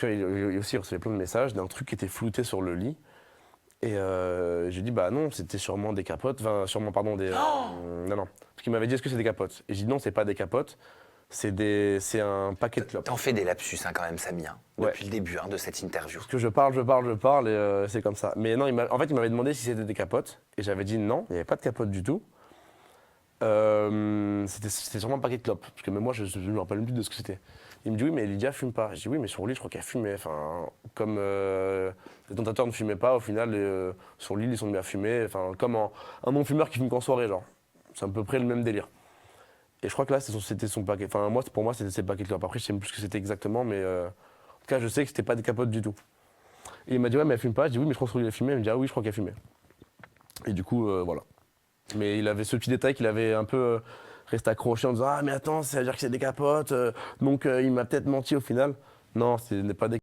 Tu vois, il aussi recevait plein de messages d'un truc qui était flouté sur le lit. Et j'ai dit, bah non, c'était sûrement des capotes. Enfin, sûrement, pardon, des. Non, non. Parce qu'il m'avait dit, est-ce que c'est des capotes? Et j'ai dit, non, c'est pas des capotes, c'est un paquet de clopes. T'en fais des lapsus hein, quand même, Samy, hein, Ouais. depuis le début hein, de cette interview. Parce que je parle, et c'est comme ça. Mais non, en fait, il m'avait demandé si c'était des capotes. Et j'avais dit non, il n'y avait pas de capote du tout. C'était sûrement un paquet de clopes. Parce que même moi, je ne me rappelle même plus de ce que c'était. Il me dit oui, mais Lydia fume pas. Je dis oui, mais sur le lit, je crois qu'elle fumait. Enfin, comme les tentateurs ne fumaient pas, au final, sur l'île, ils sont mis à fumer. Enfin, comme un non-fumeur qui fume qu'en soirée, genre. C'est à peu près le même délire. Et je crois que là, c'était son paquet. Enfin, moi, pour moi, c'était ses paquets de clopes. Après, je sais même plus ce que c'était exactement, mais en tout cas, je sais que c'était pas des capotes du tout. Et il m'a dit ouais, mais elle fume pas. Je dis oui, mais je crois qu'elle fumait. Il me dit ah oui, je crois qu'elle fumait. Et du coup, voilà. Mais il avait ce petit détail qu'il avait un peu resté accroché en disant ah, mais attends, ça veut dire que c'est des capotes. Donc, il m'a peut-être menti au final. Non, ce n'est pas des